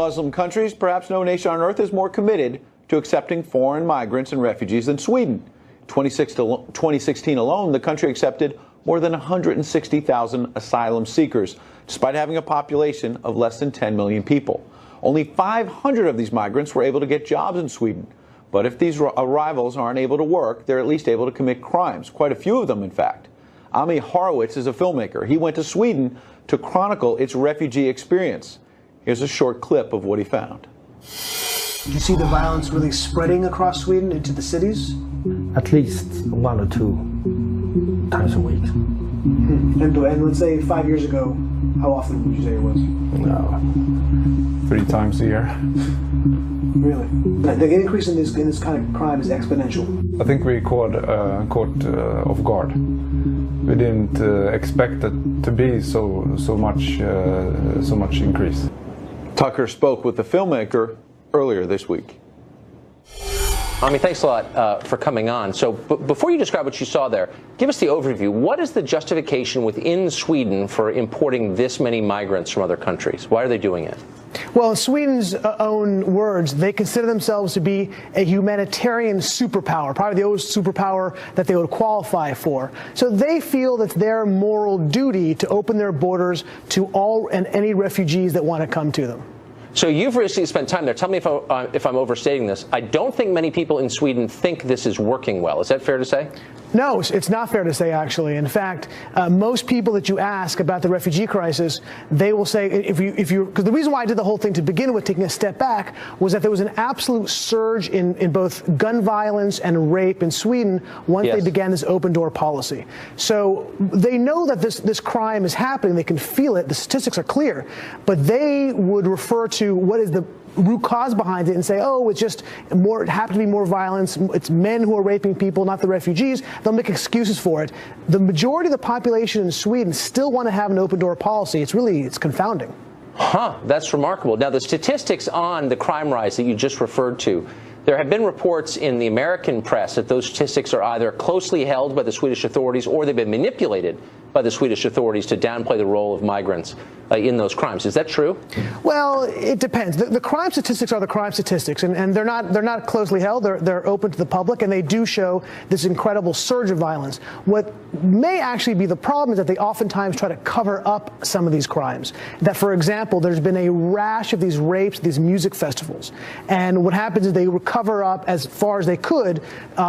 Muslim countries, perhaps no nation on earth is more committed to accepting foreign migrants and refugees than Sweden. In 2016 alone, the country accepted more than 160,000 asylum seekers, despite having a population of less than 10 million people. Only 500 of these migrants were able to get jobs in Sweden. But if these arrivals aren't able to work, they're at least able to commit crimes, quite a few of them, in fact. Ami Horowitz is a filmmaker. He went to Sweden to chronicle its refugee experience. Here's a short clip of what he found. Did you see the violence really spreading across Sweden into the cities? At least 1 or 2 times a week. And let's say 5 years ago, how often would you say it was? No. 3 times a year. Really? The increase in this kind of crime is exponential. I think we caught off guard. We didn't expect it to be so much increase. Tucker spoke with the filmmaker earlier this week. Ami, thanks a lot for coming on. So before you describe what you saw there, give us the overview. What is the justification within Sweden for importing this many migrants from other countries? Why are they doing it? Well, in Sweden's own words, they consider themselves to be a humanitarian superpower, probably the only superpower that they would qualify for. So they feel that it's their moral duty to open their borders to all and any refugees that want to come to them. So you've recently spent time there. Tell me if I'm overstating this. I don't think many people in Sweden think this is working well. Is that fair to say? No, it's not fair to say, actually. In fact, most people that you ask about the refugee crisis, they will say, because the reason why I did the whole thing to begin with, taking a step back, was that there was an absolute surge in both gun violence and rape in Sweden once they began this open door policy. So they know that this crime is happening. They can feel it. The statistics are clear. But they would refer to what is the root cause behind it and say, oh, it's just more, it happened to be more violence. It's men who are raping people, not the refugees. They'll make excuses for it. The majority of the population in Sweden still want to have an open door policy. It's confounding. Huh, that's remarkable. Now, the statistics on the crime rise that you just referred to, there have been reports in the American press that those statistics are either closely held by the Swedish authorities or they've been manipulated by the Swedish authorities to downplay the role of migrants in those crimes. Is that true? Well, it depends. The crime statistics are the crime statistics, and they're not closely held. They're open to the public, and they do show this incredible surge of violence. What may actually be the problem is that they oftentimes try to cover up some of these crimes. That, for example, there's been a rash of these rapes, these music festivals, and what happens is they cover up as far as they could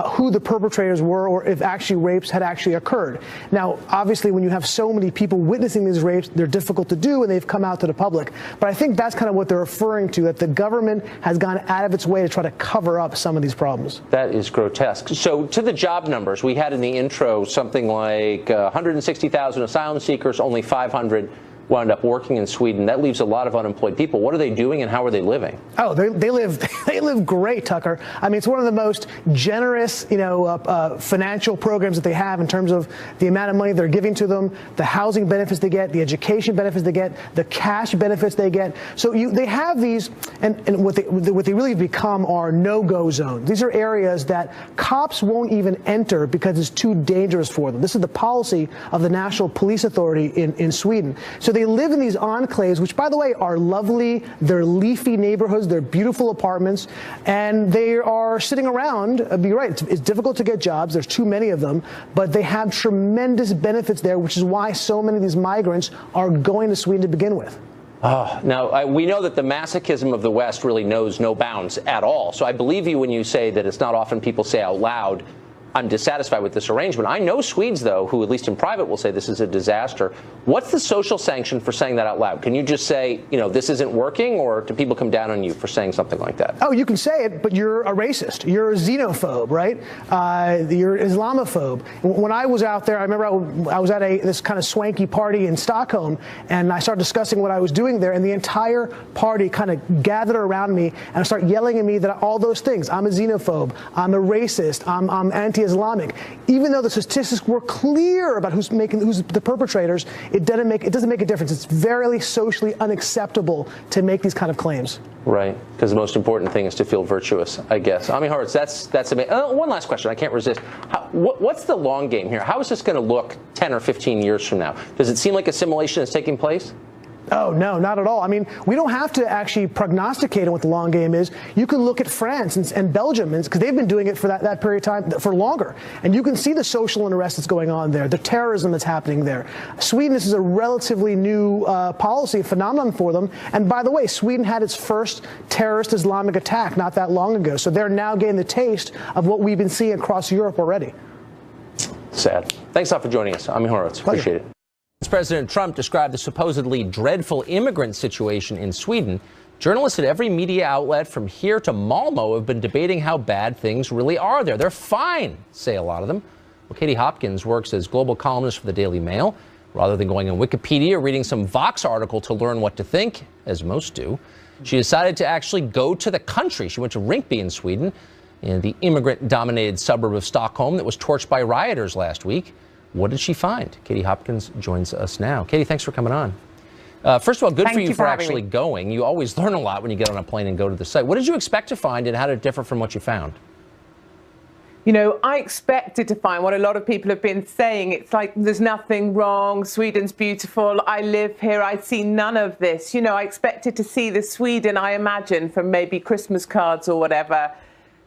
who the perpetrators were or if actually rapes had actually occurred. Now, obviously, when you have so many people witnessing these rapes, they're difficult to do, and they've come out to the public. But I think that's kind of what they're referring to, that the government has gone out of its way to try to cover up some of these problems. That is grotesque. So to the job numbers, we had in the intro something like 160,000 asylum seekers, only 500 wound up working in Sweden. That leaves a lot of unemployed people. What are they doing and how are they living? Oh, they live great, Tucker. I mean, it's one of the most generous, financial programs that they have in terms of the amount of money they're giving to them, the housing benefits they get, the education benefits they get, the cash benefits they get. So they have these, and what they really become are no-go zones. These are areas that cops won't even enter because it's too dangerous for them. This is the policy of the National Police Authority in Sweden. So they live in these enclaves, which, by the way, are lovely. They're leafy neighborhoods. They're beautiful apartments. And they are sitting around. You're right. It's difficult to get jobs. There's too many of them. But they have tremendous benefits there, which is why so many of these migrants are going to Sweden to begin with. Now, we know that the masochism of the West really knows no bounds at all. So I believe you when you say that it's not often people say out loud, I'm dissatisfied with this arrangement. I know Swedes, though, who at least in private will say this is a disaster. What's the social sanction for saying that out loud? Can you just say, this isn't working, or do people come down on you for saying something like that? Oh, you can say it, but you're a racist. You're a xenophobe, right? You're an Islamophobe. When I was out there, I remember I was at this kind of swanky party in Stockholm, and I started discussing what I was doing there, and the entire party kind of gathered around me and started yelling at me that all those things. I'm a xenophobe. I'm a racist. I'm anti-Islamic. Even though the statistics were clear about who's the perpetrators, it doesn't make a difference. It's very socially unacceptable to make these kind of claims. Right, because the most important thing is to feel virtuous, I guess. Ami Horowitz, that's amazing. One last question, I can't resist. What's the long game here? How is this going to look 10 or 15 years from now? Does it seem like assimilation is taking place? Oh, no, not at all. I mean, we don't have to actually prognosticate on what the long game is. You can look at France and Belgium, because they've been doing it for that period of time for longer. And you can see the social unrest that's going on there, the terrorism that's happening there. Sweden, this is a relatively new policy phenomenon for them. And by the way, Sweden had its first terrorist Islamic attack not that long ago. So they're now getting the taste of what we've been seeing across Europe already. Sad. Thanks a lot for joining us. I'm Horowitz. Appreciate it. President Trump described the supposedly dreadful immigrant situation in Sweden. Journalists at every media outlet from here to Malmo have been debating how bad things really are there. They're fine, say a lot of them. Well, Katie Hopkins works as global columnist for the Daily Mail. Rather than going on Wikipedia or reading some Vox article to learn what to think, as most do, she decided to actually go to the country. She went to Rinkeby in Sweden, in the immigrant-dominated suburb of Stockholm that was torched by rioters last week. What did she find? Katie Hopkins joins us now. Katie, thanks for coming on. First of all, good for you for actually going. You always learn a lot when you get on a plane and go to the site. What did you expect to find, and how did it differ from what you found? You know, I expected to find what a lot of people have been saying. It's like, there's nothing wrong. Sweden's beautiful. I live here. I see none of this. You know, I expected to see the Sweden I imagine from maybe Christmas cards or whatever.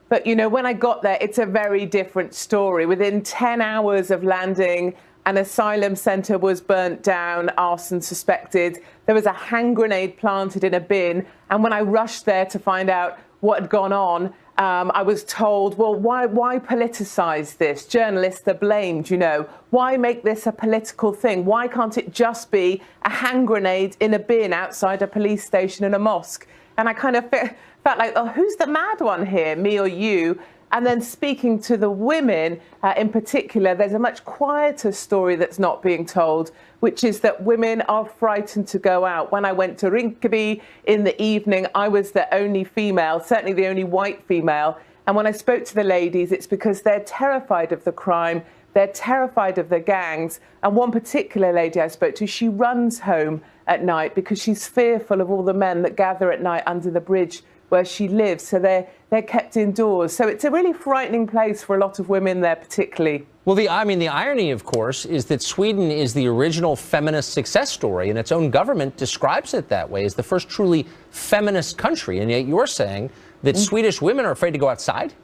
But, you know, when I got there, it's a very different story. Within 10 hours of landing, an asylum centre was burnt down, arson suspected. There was a hand grenade planted in a bin. And when I rushed there to find out what had gone on, I was told, well, why politicise this? Journalists are blamed, you know. Why make this a political thing? Why can't it just be a hand grenade in a bin outside a police station and a mosque? And I kind of felt like, oh, who's the mad one here, me or you? And then speaking to the women in particular, there's a much quieter story that's not being told, which is that women are frightened to go out. When I went to Rinkeby in the evening, I was the only female, certainly the only white female. And when I spoke to the ladies, it's because they're terrified of the crime. They're terrified of the gangs. And one particular lady I spoke to, she runs home at night because she's fearful of all the men that gather at night under the bridge where she lives. So they're kept indoors. So it's a really frightening place for a lot of women there particularly. Well, the irony, of course, is that Sweden is the original feminist success story, and its own government describes it that way as the first truly feminist country. And yet you're saying that Swedish women are afraid to go outside?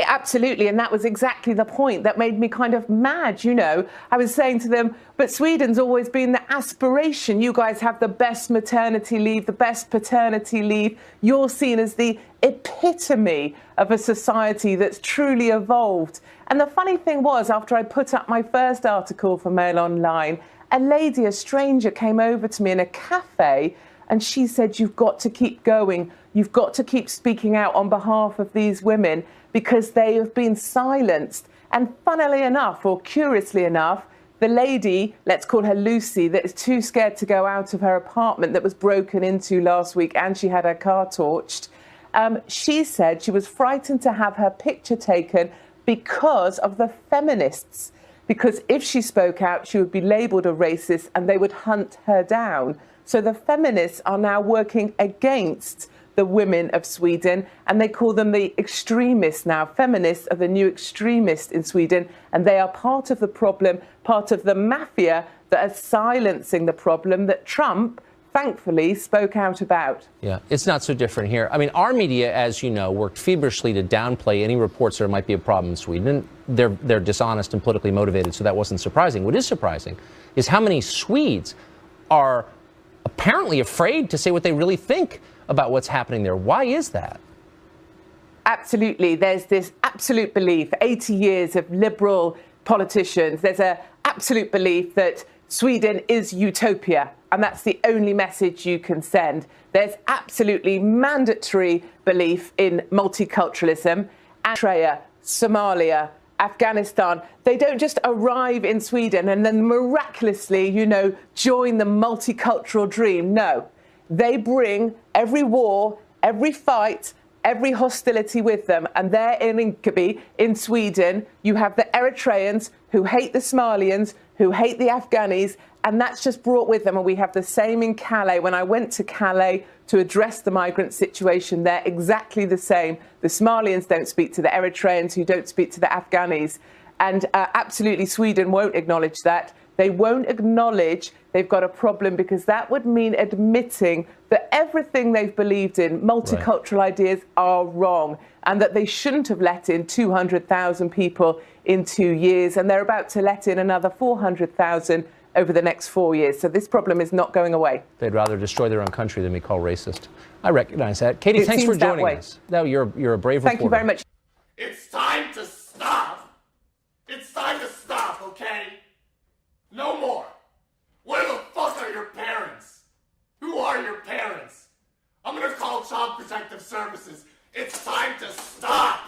Absolutely, and that was exactly the point that made me kind of mad, you know. I was saying to them, but Sweden's always been the aspiration. You guys have the best maternity leave, the best paternity leave. You're seen as the epitome of a society that's truly evolved. And the funny thing was, after I put up my first article for Mail Online, a lady, a stranger, came over to me in a cafe and she said, you've got to keep going. You've got to keep speaking out on behalf of these women because they have been silenced. And funnily enough, or curiously enough, the lady, let's call her Lucy, that is too scared to go out of her apartment that was broken into last week and she had her car torched, she said she was frightened to have her picture taken because of the feminists. Because if she spoke out, she would be labelled a racist and they would hunt her down. So the feminists are now working against the women of Sweden, and they call them the extremists now. Feminists are the new extremists in Sweden, and they are part of the problem, part of the mafia that are silencing the problem that Trump, thankfully, spoke out about. Yeah, it's not so different here. I mean, our media, as you know, worked feverishly to downplay any reports there might be a problem in Sweden. And they're dishonest and politically motivated, so that wasn't surprising. What is surprising is how many Swedes are apparently afraid to say what they really think about what's happening there. Why is that? Absolutely. There's this absolute belief, 80 years of liberal politicians, there's an absolute belief that Sweden is utopia, and that's the only message you can send. There's absolutely mandatory belief in multiculturalism. Eritrea, Somalia, Afghanistan, they don't just arrive in Sweden and then miraculously, you know, join the multicultural dream. No, they bring every war, every fight, every hostility with them. And there in Rinkeby, in Sweden, you have the Eritreans who hate the Somalians, who hate the Afghanis, and that's just brought with them. And we have the same in Calais. When I went to Calais to address the migrant situation there, exactly the same. The Somalians don't speak to the Eritreans, who don't speak to the Afghanis. And absolutely, Sweden won't acknowledge that. They won't acknowledge they've got a problem, because that would mean admitting that everything they've believed in, multicultural ideas, are wrong, and that they shouldn't have let in 200,000 people in 2 years, and they're about to let in another 400,000 over the next 4 years. So this problem is not going away. They'd rather destroy their own country than be called racist. I recognize that. Katie, thanks for joining us. No, you're a brave reporter. Thank you very much. It's time to stop. It's time to stop, okay? No more. Where the fuck are your parents? Who are your parents? I'm gonna call Child Protective Services. It's time to stop.